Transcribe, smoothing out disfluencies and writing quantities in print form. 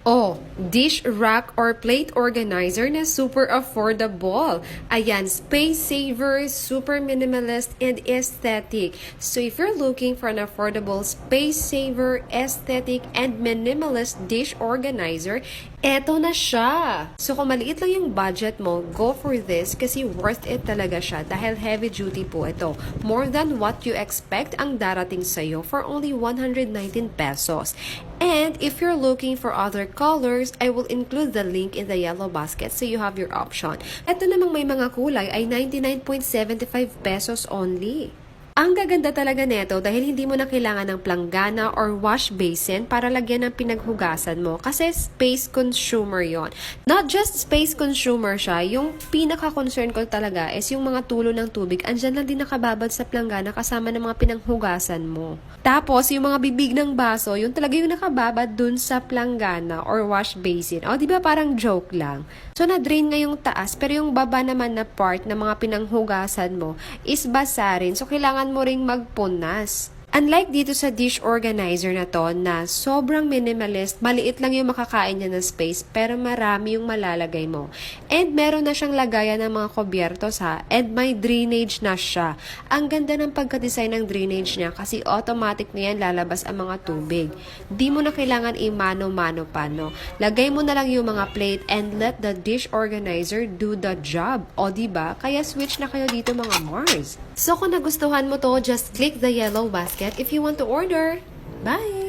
Oh, dish rack or plate organizer na super affordable. Ayan, space saver, super minimalist, and aesthetic. So if you're looking for an affordable space saver, aesthetic, and minimalist dish organizer, eto na siya. So kung maliit lang yung budget mo, go for this kasi worth it talaga siya dahil heavy duty po ito. More than what you expect ang darating sa'yo for only 119 pesos. And if you're looking for other colors, I will include the link in the yellow basket so you have your option. Ito namang may mga kulay ay 99.75 pesos only. Ang gaganda talaga neto dahil hindi mo na kailangan ng planggana or wash basin para lagyan ng pinaghugasan mo kasi space consumer yon. Not just space consumer siya, yung pinaka-concern ko talaga is yung mga tulo ng tubig, andyan lang din nakababad sa planggana kasama ng mga pinanghugasan mo. Tapos, yung mga bibig ng baso, yung talaga yung nakababad dun sa planggana or wash basin. O, di ba parang joke lang? So, na-drain nga yung taas, pero yung baba naman na part ng mga pinanghugasan mo is basa rin. So, kailangan mo ring magpunas. Unlike dito sa dish organizer na to na sobrang minimalist, maliit lang yung makakain niya ng space pero marami yung malalagay mo. And meron na siyang lagayan ng mga kubyertos ha, and may drainage na siya. Ang ganda ng pagka-design ng drainage niya kasi automatic na yan lalabas ang mga tubig. Di mo na kailangan i-mano-mano pa, no? Lagay mo na lang yung mga plate and let the dish organizer do the job. O diba? Kaya switch na kayo dito mga Mars. So kung nagustuhan mo to, just click the yellow basket if you want to order. Bye!